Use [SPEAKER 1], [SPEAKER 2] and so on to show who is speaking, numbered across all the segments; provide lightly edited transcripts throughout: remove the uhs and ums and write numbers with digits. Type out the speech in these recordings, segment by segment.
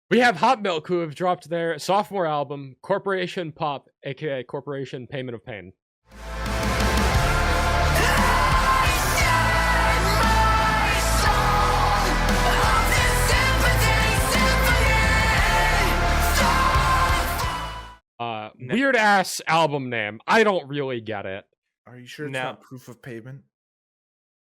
[SPEAKER 1] We have Hot Milk, who have dropped their sophomore album, Corporation Pop, aka Corporation Payment of Pain. Weird ass album name. I don't really get it.
[SPEAKER 2] Are you sure it's not Proof of Payment?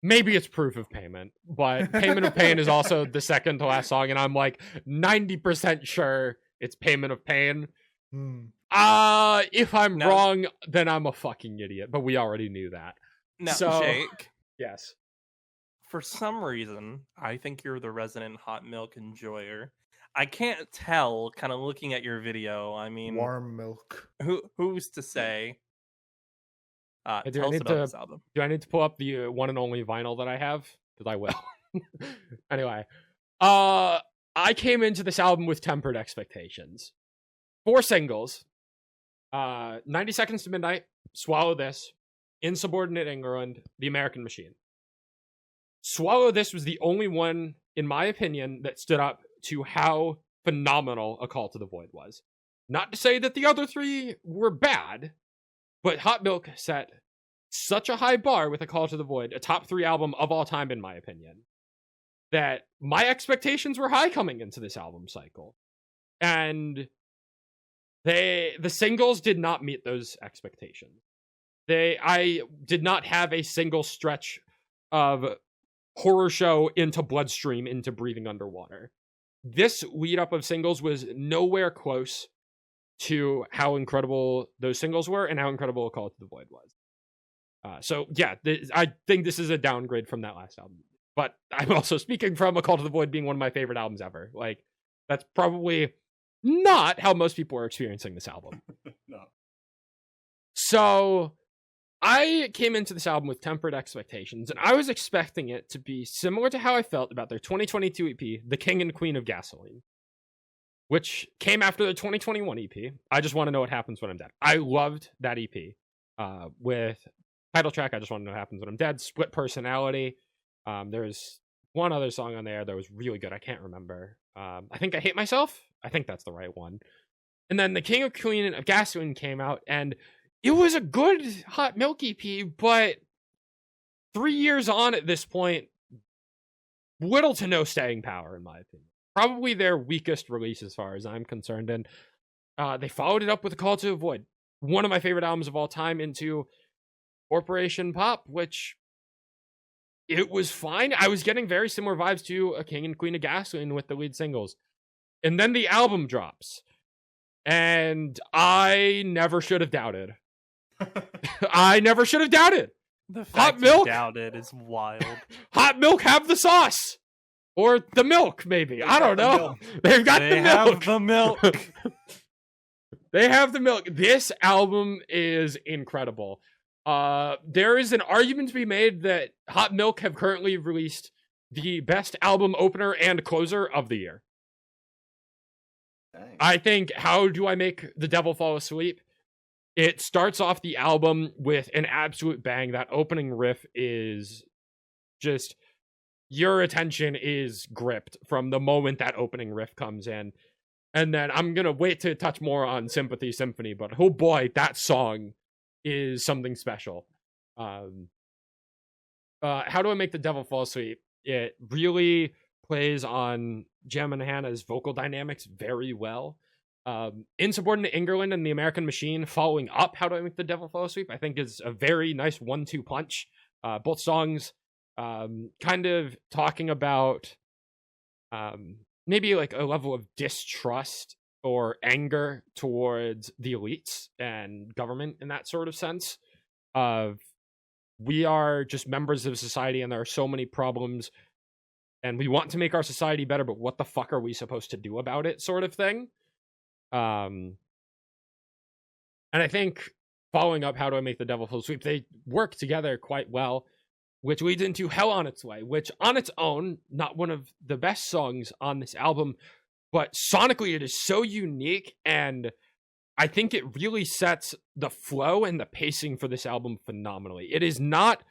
[SPEAKER 1] Maybe it's Proof of Payment, but Payment of Pain is also the second to last song, and I'm like 90% sure it's Payment of Pain. If I'm wrong, then I'm a fucking idiot, but we already knew that.
[SPEAKER 3] Now,
[SPEAKER 1] so,
[SPEAKER 3] Jake.
[SPEAKER 1] Yes.
[SPEAKER 3] For some reason, I think you're the resident Hot Milk enjoyer. I can't tell, kind of looking at your video. I mean,
[SPEAKER 2] warm milk.
[SPEAKER 3] Who's to say?
[SPEAKER 1] Tell us about this album. Do I need to pull up the one and only vinyl that I have? Because I will. Anyway, I came into this album with tempered expectations. 4 singles. 90 Seconds to Midnight, Swallow This, Insubordinate England, The American Machine. Swallow This was the only one, in my opinion, that stood up to how phenomenal A Call to the Void was. Not to say that the other 3 were bad, but Hot Milk set such a high bar with A Call to the Void, a top 3 album of all time, in my opinion, that my expectations were high coming into this album cycle. And the singles did not meet those expectations. I did not have a single stretch of horror show into Bloodstream into Breathing Underwater. This lead up of singles was nowhere close to how incredible those singles were and how incredible A Call to the Void was. I think this is a downgrade from that last album. But I'm also speaking from A Call to the Void being one of my favorite albums ever. Like, that's probably not how most people are experiencing this album.
[SPEAKER 4] No.
[SPEAKER 1] So I came into this album with tempered expectations, and I was expecting it to be similar to how I felt about their 2022 EP, The King and Queen of Gasoline, which came after the 2021 EP, I Just Want to Know What Happens When I'm Dead. I loved that EP. With title track, I Just Want to Know What Happens When I'm Dead, Split Personality. There's one other song on there that was really good. I can't remember. I think I Hate Myself. I think that's the right one. And then The King and Queen of Gasoline came out, and it was a good Hot Milk EP, but 3 years on at this point, little to no staying power, in my opinion. Probably their weakest release as far as I'm concerned. And they followed it up with A Call to the Void, one of my favorite albums of all time, into Corporation Pop, which it was fine. I was getting very similar vibes to A King and Queen of Gasoline with the lead singles. And then the album drops. And I never should have doubted. I never should have doubted.
[SPEAKER 3] The fact
[SPEAKER 1] Hot Milk
[SPEAKER 3] you doubted is wild.
[SPEAKER 1] Hot Milk have the sauce. Or the milk, maybe. I don't know. They've got the milk.
[SPEAKER 3] Have the milk.
[SPEAKER 1] They have the milk. This album is incredible. There is an argument to be made that Hot Milk have currently released the best album opener and closer of the year.
[SPEAKER 4] Dang.
[SPEAKER 1] I think How Do I Make the Devil Fall Asleep? It starts off the album with an absolute bang. That opening riff is just, your attention is gripped from the moment that opening riff comes in. And then I'm going to wait to touch more on Sympathy Symphony, but oh boy, that song is something special. How Do I Make the Devil Fall Asleep? It really plays on Jam and Hannah's vocal dynamics very well. Insubordinate England and The American Machine following up How Do I Make the Devil Fall Asleep, I think is a very nice 1-2 punch. Both songs kind of talking about maybe like a level of distrust or anger towards the elites and government in that sort of sense of, we are just members of society and there are so many problems and we want to make our society better, but what the fuck are we supposed to do about it, sort of thing. And I think following up How Do I Make the Devil Fall Asleep, they work together quite well, which leads into Hell on Its Way, which on its own, not one of the best songs on this album, but sonically it is so unique, and I think it really sets the flow and the pacing for this album phenomenally. It is not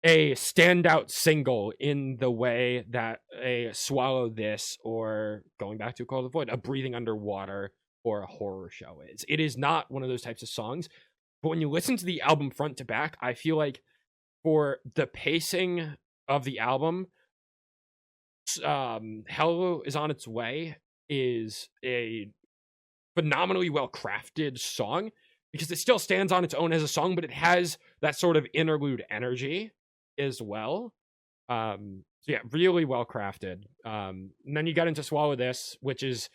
[SPEAKER 1] a standout single in the way that a Swallow This, or going back to Call the Void, a Breathing Underwater or a Horror Show is. It is not one of those types of songs, but when you listen to the album front to back, I feel like for the pacing of the album, Hell Is On Its Way is a phenomenally well crafted song, because it still stands on its own as a song, but it has that sort of interlude energy as well. So yeah, really well crafted. And then you got into Swallow This, which is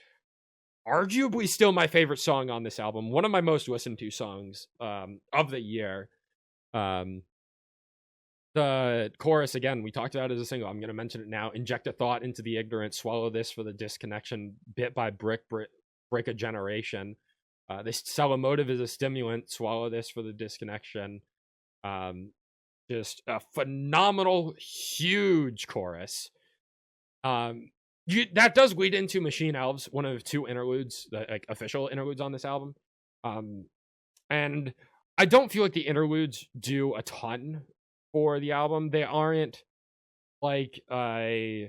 [SPEAKER 1] arguably still my favorite song on this album, one of my most listened to songs of the year. The chorus, again, we talked about it as a single. I'm going to mention it now. Inject a thought into the ignorant, swallow this for the disconnection, bit by brick, break a generation. They sell a motive as a stimulant, swallow this for the disconnection. Just a phenomenal, huge chorus. That does lead into Machine Elves, one of 2 interludes, like official interludes on this album. And I don't feel like the interludes do a ton for the album. They aren't like the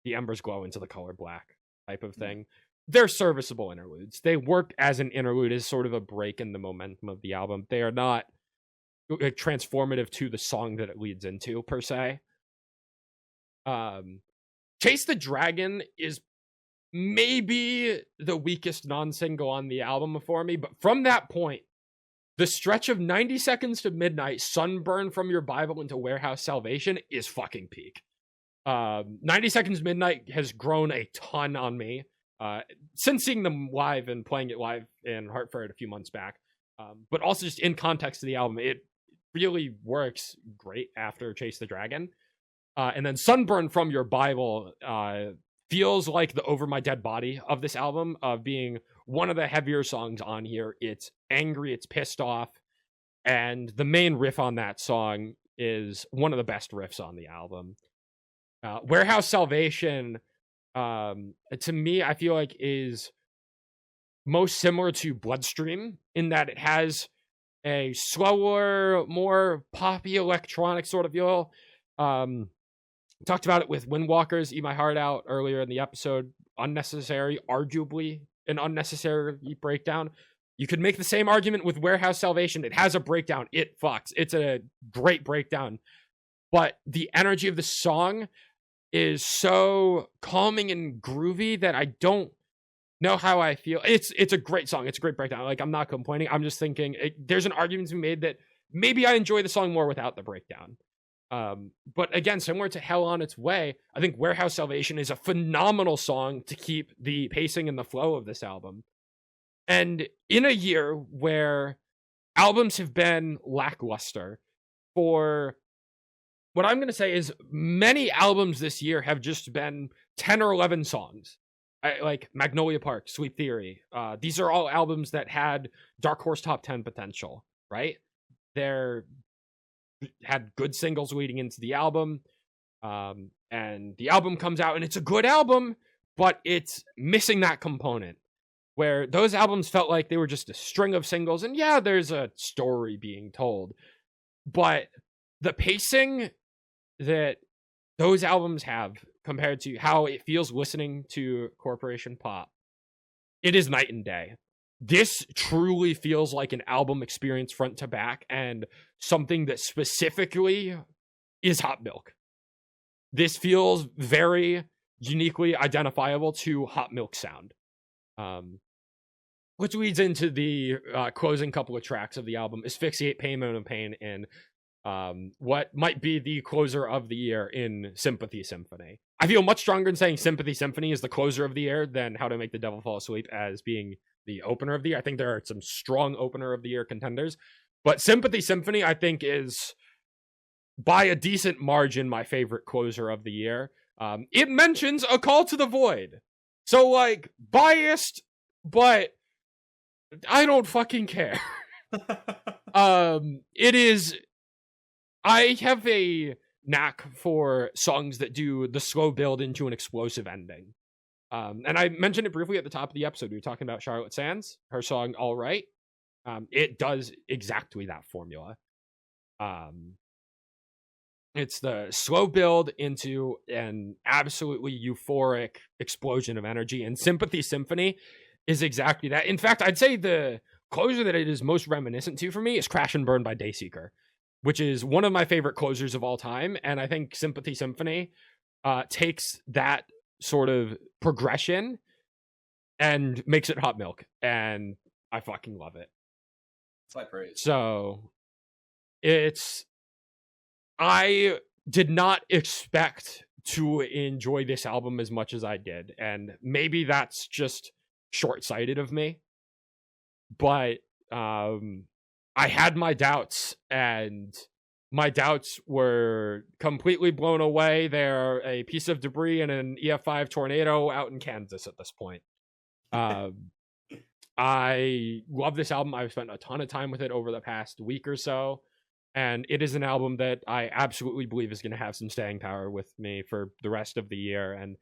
[SPEAKER 1] embers glow into the color black type of thing. They're serviceable interludes. They work as an interlude, as sort of a break in the momentum of the album. They are not like transformative to the song that it leads into per se. Chase the Dragon is maybe the weakest non-single on the album for me, but from that point, the stretch of 90 Seconds to Midnight, Sunburn from Your Bible into Warehouse Salvation is fucking peak. 90 Seconds Midnight has grown a ton on me since seeing them live and playing it live in Hartford a few months back. But also just in context of the album, it really works great after Chase the Dragon. And then Sunburn from Your Bible feels like the Over My Dead Body of this album, of being one of the heavier songs on here. It's angry, it's pissed off, and the main riff on that song is one of the best riffs on the album. Warehouse Salvation, to me, I feel like is most similar to Bloodstream in that it has a slower, more poppy electronic sort of feel. Talked about it with Windwalkers, Eat My Heart Out earlier in the episode. Unnecessary, arguably an unnecessary breakdown. You could make the same argument with Warehouse Salvation. It has a breakdown. It fucks. It's a great breakdown. But the energy of the song is so calming and groovy that I don't know how I feel. It's a great song. It's a great breakdown. Like, I'm not complaining. I'm just thinking there's an argument to be made that maybe I enjoy the song more without the breakdown. But again, similar to Hell on Its Way, I think Warehouse Salvation is a phenomenal song to keep the pacing and the flow of this album. And in a year where albums have been lackluster, for what I'm going to say is many albums this year have just been 10 or 11 songs. Like Magnolia Park, Sweet Theory. These are all albums that had Dark Horse Top 10 potential, right? They're had good singles leading into the album, and the album comes out and it's a good album, but it's missing that component where those albums felt like they were just a string of singles, and yeah, there's a story being told, but the pacing that those albums have compared to how it feels listening to Corporation Pop, it is night and day. This truly feels like an album experience front to back, and something that specifically is Hot Milk. This feels very uniquely identifiable to Hot Milk sound. Which leads into the closing couple of tracks of the album, Asphyxiate, Pain, Moan, and Pain, and what might be the closer of the year in Sympathy Symphony. I feel much stronger in saying Sympathy Symphony is the closer of the year than How to Make the Devil Fall Asleep as being the opener of the year. I think there are some strong opener of the year contenders, but Sympathy Symphony, I think, is by a decent margin my favorite closer of the year. It mentions A Call to the Void, so like biased, but I don't fucking care. It is. I have a knack for songs that do the slow build into an explosive ending. And I mentioned it briefly at the top of the episode. We were talking about Charlotte Sands, her song All Right. It does exactly that formula. It's the slow build into an absolutely euphoric explosion of energy, and Sympathy Symphony is exactly that. In fact, I'd say the closer that it is most reminiscent to for me is Crash and Burn by Dayseeker, which is one of my favorite closers of all time. And I think Sympathy Symphony takes that sort of progression and makes it hot milk. And I fucking love it.
[SPEAKER 4] It's high praise.
[SPEAKER 1] So I did not expect to enjoy this album as much as I did. And maybe that's just short-sighted of me. But I had my doubts, and my doubts were completely blown away. They're a piece of debris in an EF5 tornado out in Kansas at this point. I love this album. I've spent a ton of time with it over the past week or so, and it is an album that I absolutely believe is going to have some staying power with me for the rest of the year. And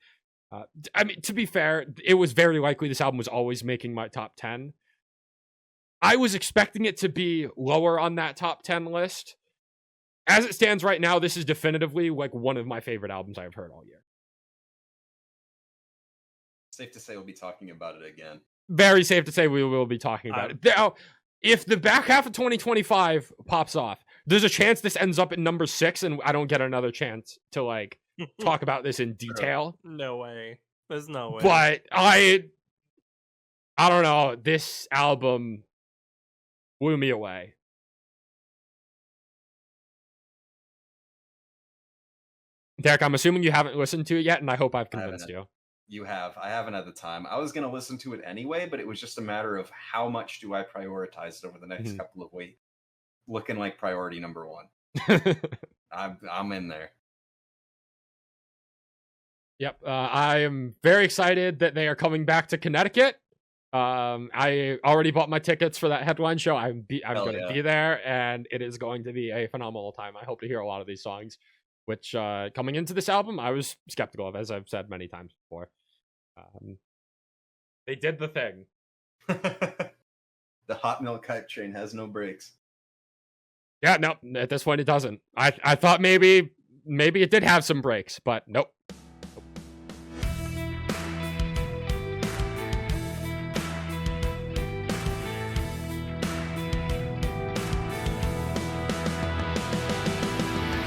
[SPEAKER 1] I mean, to be fair, it was very likely this album was always making my top 10. I was expecting it to be lower on that top 10 list. As it stands right now, this is definitively like one of my favorite albums I've heard all year.
[SPEAKER 4] Safe to say we'll be talking about it again.
[SPEAKER 1] Very safe to say we will be talking about it. Now, if the back half of 2025 pops off, there's a chance this ends up at number 6 and I don't get another chance to like talk about this in detail.
[SPEAKER 3] No way. There's no way.
[SPEAKER 1] But I don't know. This album blew me away. Derek, I'm assuming you haven't listened to it yet, and I hope I've convinced you.
[SPEAKER 4] You have. I haven't at the time. I was going to listen to it anyway, but it was just a matter of how much do I prioritize it over the next couple of weeks. Looking like priority number 1. I'm in there.
[SPEAKER 1] Yep. I am very excited that they are coming back to Connecticut. I already bought my tickets for that headline show. I'm going to be there, and it is going to be a phenomenal time. I hope to hear a lot of these songs, which coming into this album, I was skeptical of, as I've said many times before. They did the thing.
[SPEAKER 4] The hot milk hype train has no brakes.
[SPEAKER 1] Yeah, no, at this point it doesn't. I thought maybe it did have some brakes, but nope.